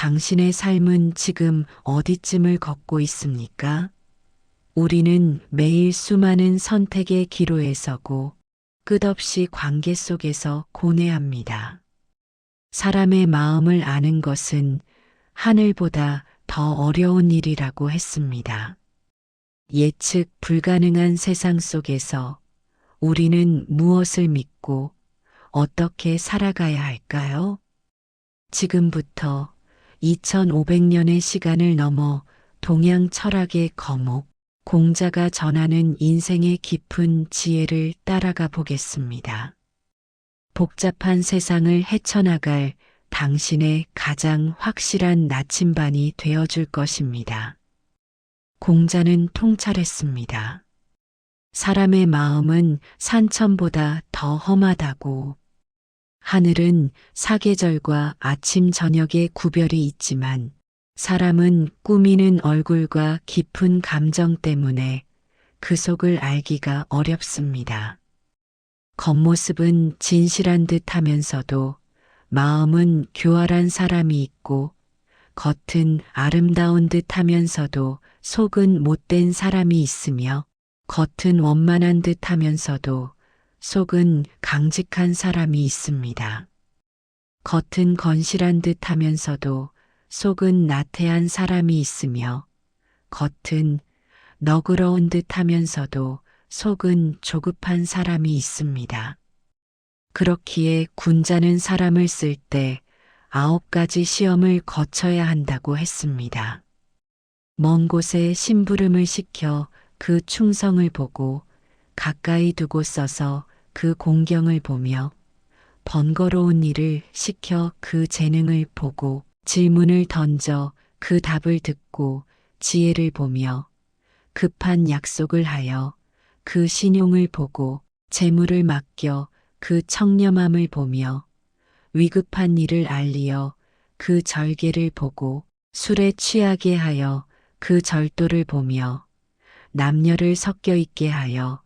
당신의 삶은 지금 어디쯤을 걷고 있습니까? 우리는 매일 수많은 선택의 기로에 서고 끝없이 관계 속에서 고뇌합니다. 사람의 마음을 아는 것은 하늘보다 더 어려운 일이라고 했습니다. 예측 불가능한 세상 속에서 우리는 무엇을 믿고 어떻게 살아가야 할까요? 지금부터 2500년의 시간을 넘어 동양 철학의 거목, 공자가 전하는 인생의 깊은 지혜를 따라가 보겠습니다. 복잡한 세상을 헤쳐나갈 당신의 가장 확실한 나침반이 되어줄 것입니다. 공자는 통찰했습니다. 사람의 마음은 산천보다 더 험하다고. 하늘은 사계절과 아침 저녁의 구별이 있지만 사람은 꾸미는 얼굴과 깊은 감정 때문에 그 속을 알기가 어렵습니다. 겉모습은 진실한 듯 하면서도 마음은 교활한 사람이 있고 겉은 아름다운 듯 하면서도 속은 못된 사람이 있으며 겉은 원만한 듯 하면서도 속은 강직한 사람이 있습니다. 겉은 건실한 듯 하면서도 속은 나태한 사람이 있으며 겉은 너그러운 듯 하면서도 속은 조급한 사람이 있습니다. 그렇기에 군자는 사람을 쓸 때 9가지 시험을 거쳐야 한다고 했습니다. 먼 곳에 심부름을 시켜 그 충성을 보고 가까이 두고 써서 그 공경을 보며 번거로운 일을 시켜 그 재능을 보고 질문을 던져 그 답을 듣고 지혜를 보며 급한 약속을 하여 그 신용을 보고 재물을 맡겨 그 청렴함을 보며 위급한 일을 알리어 그 절개를 보고 술에 취하게 하여 그 절도를 보며 남녀를 섞여 있게 하여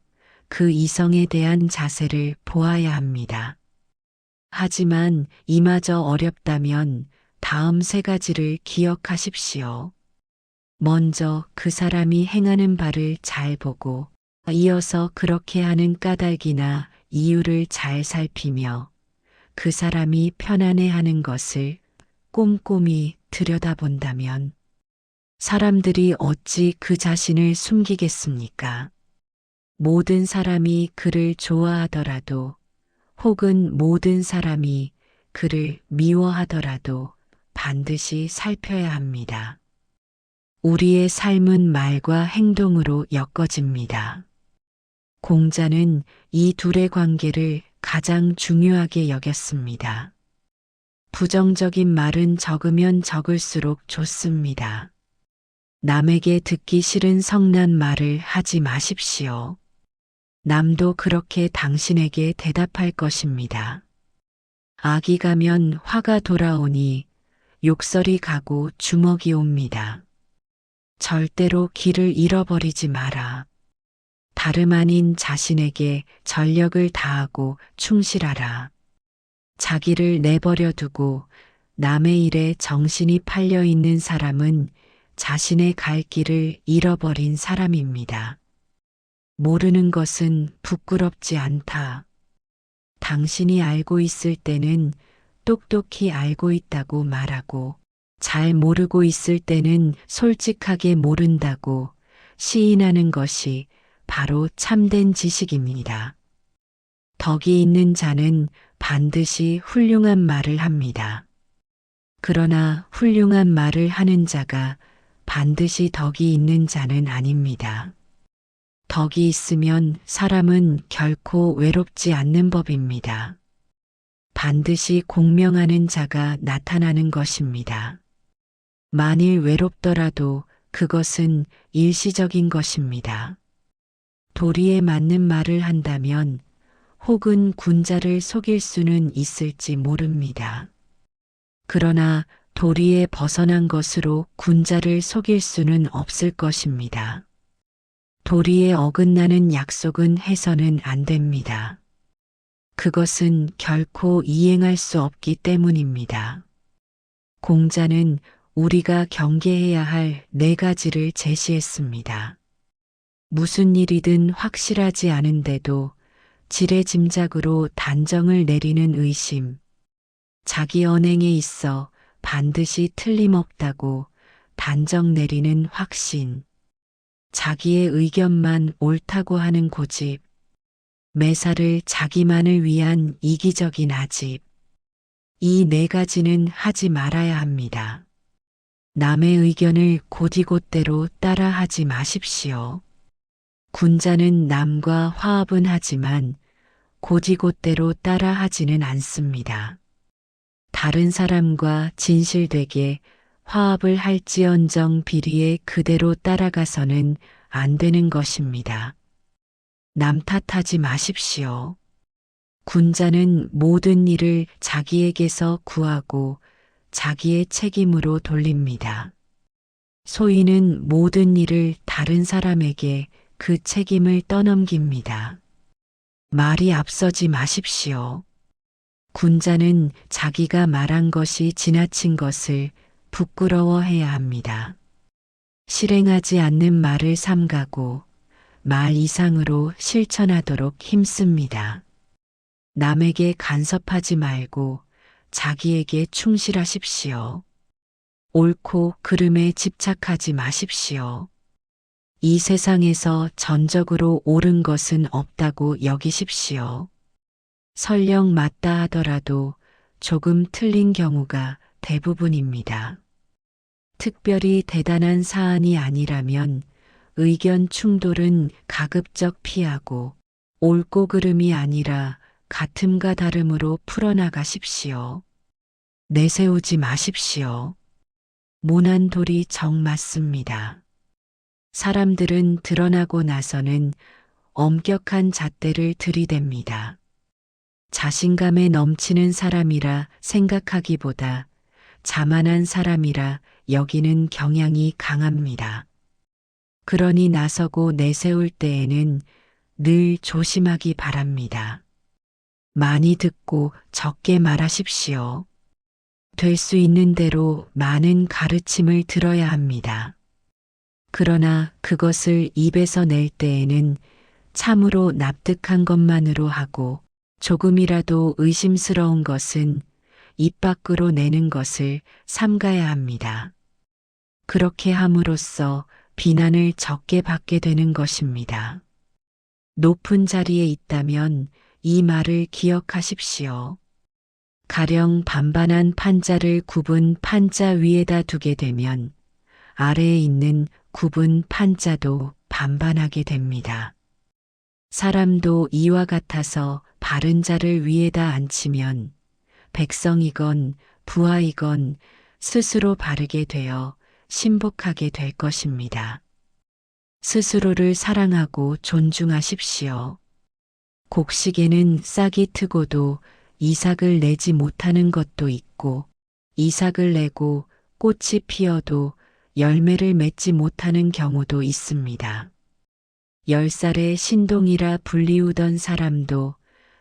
그 이성에 대한 자세를 보아야 합니다. 하지만 이마저 어렵다면 다음 3가지를 기억하십시오. 먼저 그 사람이 행하는 바를 잘 보고 이어서 그렇게 하는 까닭이나 이유를 잘 살피며 그 사람이 편안해하는 것을 꼼꼼히 들여다본다면 사람들이 어찌 그 자신을 숨기겠습니까? 모든 사람이 그를 좋아하더라도 혹은 모든 사람이 그를 미워하더라도 반드시 살펴야 합니다. 우리의 삶은 말과 행동으로 엮어집니다. 공자는 이 둘의 관계를 가장 중요하게 여겼습니다. 부정적인 말은 적으면 적을수록 좋습니다. 남에게 듣기 싫은 성난 말을 하지 마십시오. 남도 그렇게 당신에게 대답할 것입니다. 악이 가면 화가 돌아오니 욕설이 가고 주먹이 옵니다. 절대로 길을 잃어버리지 마라. 다름 아닌 자신에게 전력을 다하고 충실하라. 자기를 내버려 두고 남의 일에 정신이 팔려 있는 사람은 자신의 갈 길을 잃어버린 사람입니다. 모르는 것은 부끄럽지 않다. 당신이 알고 있을 때는 똑똑히 알고 있다고 말하고 잘 모르고 있을 때는 솔직하게 모른다고 시인하는 것이 바로 참된 지식입니다. 덕이 있는 자는 반드시 훌륭한 말을 합니다. 그러나 훌륭한 말을 하는 자가 반드시 덕이 있는 자는 아닙니다. 덕이 있으면 사람은 결코 외롭지 않는 법입니다. 반드시 공명하는 자가 나타나는 것입니다. 만일 외롭더라도 그것은 일시적인 것입니다. 도리에 맞는 말을 한다면 혹은 군자를 속일 수는 있을지 모릅니다. 그러나 도리에 벗어난 것으로 군자를 속일 수는 없을 것입니다. 도리에 어긋나는 약속은 해서는 안 됩니다. 그것은 결코 이행할 수 없기 때문입니다. 공자는 우리가 경계해야 할 네 가지를 제시했습니다. 무슨 일이든 확실하지 않은데도 지레짐작으로 단정을 내리는 의심, 자기 언행에 있어 반드시 틀림없다고 단정 내리는 확신, 자기의 의견만 옳다고 하는 고집, 매사를 자기만을 위한 이기적인 아집, 이 네 가지는 하지 말아야 합니다. 남의 의견을 곧이곧대로 따라하지 마십시오. 군자는 남과 화합은 하지만 곧이곧대로 따라하지는 않습니다. 다른 사람과 진실되게 화합을 할지언정 비리에 그대로 따라가서는 안 되는 것입니다. 남 탓하지 마십시오. 군자는 모든 일을 자기에게서 구하고 자기의 책임으로 돌립니다. 소인은 모든 일을 다른 사람에게 그 책임을 떠넘깁니다. 말이 앞서지 마십시오. 군자는 자기가 말한 것이 지나친 것을 부끄러워해야 합니다. 실행하지 않는 말을 삼가고 말 이상으로 실천하도록 힘씁니다. 남에게 간섭하지 말고 자기에게 충실하십시오. 옳고 그름에 집착하지 마십시오. 이 세상에서 전적으로 옳은 것은 없다고 여기십시오. 설령 맞다 하더라도 조금 틀린 경우가 대부분입니다. 특별히 대단한 사안이 아니라면 의견 충돌은 가급적 피하고 옳고 그름이 아니라 같음과 다름으로 풀어나가십시오. 내세우지 마십시오. 모난 돌이 정 맞습니다. 사람들은 드러나고 나서는 엄격한 잣대를 들이댑니다. 자신감에 넘치는 사람이라 생각하기보다 자만한 사람이라 여기는 경향이 강합니다. 그러니 나서고 내세울 때에는 늘 조심하기 바랍니다. 많이 듣고 적게 말하십시오. 될 수 있는 대로 많은 가르침을 들어야 합니다. 그러나 그것을 입에서 낼 때에는 참으로 납득한 것만으로 하고 조금이라도 의심스러운 것은 입 밖으로 내는 것을 삼가야 합니다. 그렇게 함으로써 비난을 적게 받게 되는 것입니다. 높은 자리에 있다면 이 말을 기억하십시오. 가령 반반한 판자를 굽은 판자 위에다 두게 되면 아래에 있는 굽은 판자도 반반하게 됩니다. 사람도 이와 같아서 바른 자를 위에다 앉히면 백성이건 부하이건 스스로 바르게 되어 신복하게 될 것입니다. 스스로를 사랑하고 존중하십시오. 곡식에는 싹이 트고도 이삭을 내지 못하는 것도 있고 이삭을 내고 꽃이 피어도 열매를 맺지 못하는 경우도 있습니다. 10살에 신동이라 불리우던 사람도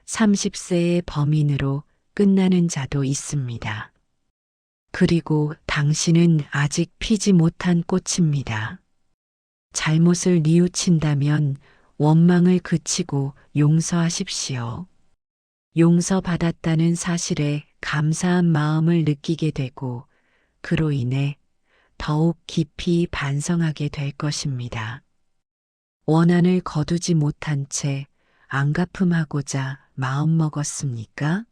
30세의 범인으로 끝나는 자도 있습니다. 그리고 당신은 아직 피지 못한 꽃입니다. 잘못을 뉘우친다면 원망을 그치고 용서하십시오. 용서받았다는 사실에 감사한 마음을 느끼게 되고 그로 인해 더욱 깊이 반성하게 될 것입니다. 원한을 거두지 못한 채 안갚음하고자 마음먹었습니까?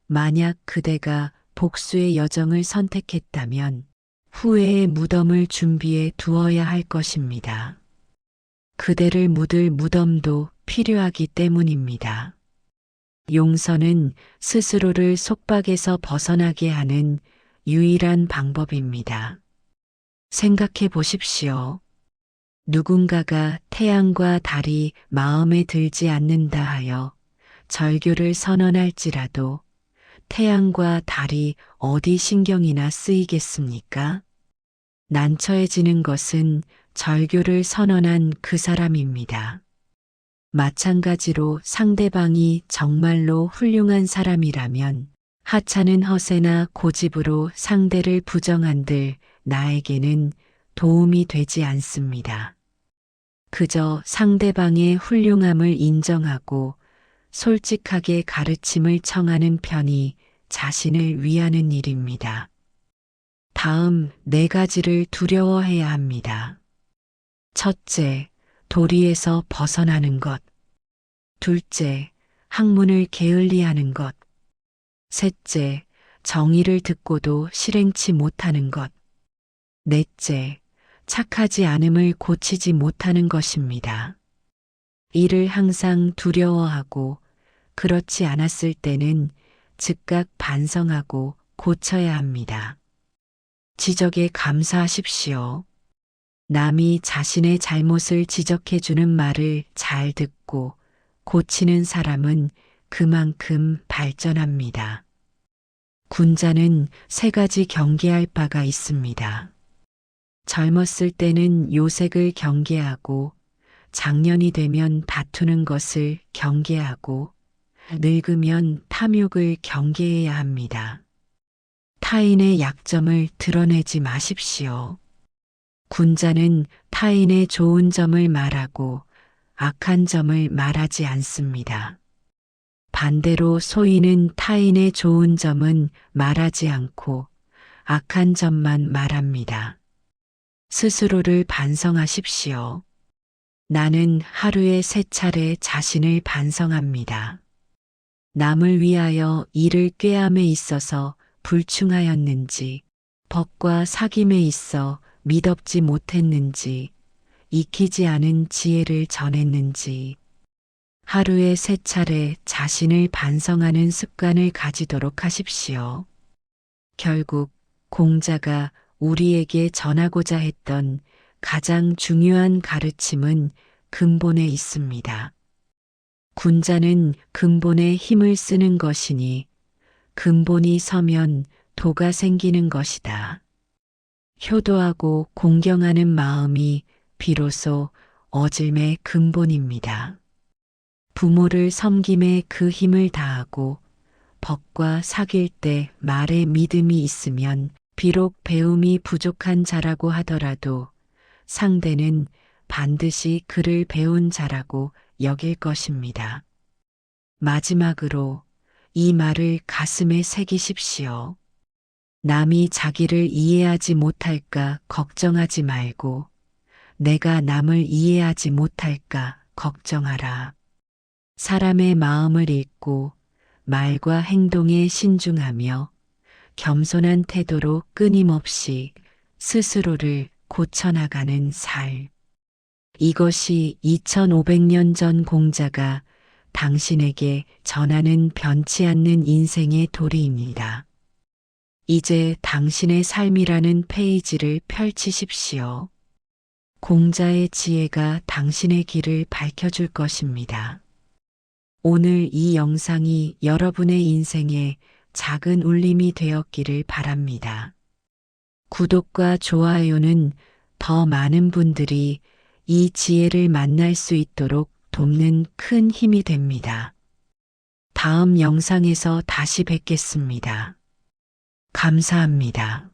만약 그대가 복수의 여정을 선택했다면 후회의 무덤을 준비해 두어야 할 것입니다. 그대를 묻을 무덤도 필요하기 때문입니다. 용서는 스스로를 속박에서 벗어나게 하는 유일한 방법입니다. 생각해 보십시오. 누군가가 태양과 달이 마음에 들지 않는다 하여 절교를 선언할지라도 태양과 달이 어디 신경이나 쓰이겠습니까? 난처해지는 것은 절교를 선언한 그 사람입니다. 마찬가지로 상대방이 정말로 훌륭한 사람이라면 하찮은 허세나 고집으로 상대를 부정한들 나에게는 도움이 되지 않습니다. 그저 상대방의 훌륭함을 인정하고 솔직하게 가르침을 청하는 편이 자신을 위하는 일입니다. 다음 네 가지를 두려워해야 합니다. 첫째, 도리에서 벗어나는 것. 둘째, 학문을 게을리하는 것. 셋째, 정의를 듣고도 실행치 못하는 것. 넷째, 착하지 않음을 고치지 못하는 것입니다. 이를 항상 두려워하고 그렇지 않았을 때는 즉각 반성하고 고쳐야 합니다. 지적에 감사하십시오. 남이 자신의 잘못을 지적해 주는 말을 잘 듣고 고치는 사람은 그만큼 발전합니다. 군자는 세 가지 경계할 바가 있습니다. 젊었을 때는 요색을 경계하고 장년이 되면 다투는 것을 경계하고 늙으면 탐욕을 경계해야 합니다. 타인의 약점을 드러내지 마십시오. 군자는 타인의 좋은 점을 말하고 악한 점을 말하지 않습니다. 반대로 소인은 타인의 좋은 점은 말하지 않고 악한 점만 말합니다. 스스로를 반성하십시오. 나는 하루에 3차례 자신을 반성합니다. 남을 위하여 이를 꾀함에 있어서 불충하였는지, 법과 사귐에 있어 미덥지 못했는지, 익히지 않은 지혜를 전했는지, 하루에 3차례 자신을 반성하는 습관을 가지도록 하십시오. 결국 공자가 우리에게 전하고자 했던 가장 중요한 가르침은 근본에 있습니다. 군자는 근본에 힘을 쓰는 것이니 근본이 서면 도가 생기는 것이다. 효도하고 공경하는 마음이 비로소 어질매 근본입니다. 부모를 섬김에 그 힘을 다하고 법과 사귈 때 말에 믿음이 있으면 비록 배움이 부족한 자라고 하더라도 상대는 반드시 그를 배운 자라고 여길 것입니다. 마지막으로 이 말을 가슴에 새기십시오. 남이 자기를 이해하지 못할까 걱정하지 말고 내가 남을 이해하지 못할까 걱정하라. 사람의 마음을 읽고 말과 행동에 신중하며 겸손한 태도로 끊임없이 스스로를 고쳐나가는 삶. 이것이 2500년 전 공자가 당신에게 전하는 변치 않는 인생의 도리입니다. 이제 당신의 삶이라는 페이지를 펼치십시오. 공자의 지혜가 당신의 길을 밝혀줄 것입니다. 오늘 이 영상이 여러분의 인생에 작은 울림이 되었기를 바랍니다. 구독과 좋아요는 더 많은 분들이 이 지혜를 만날 수 있도록 돕는 큰 힘이 됩니다. 다음 영상에서 다시 뵙겠습니다. 감사합니다.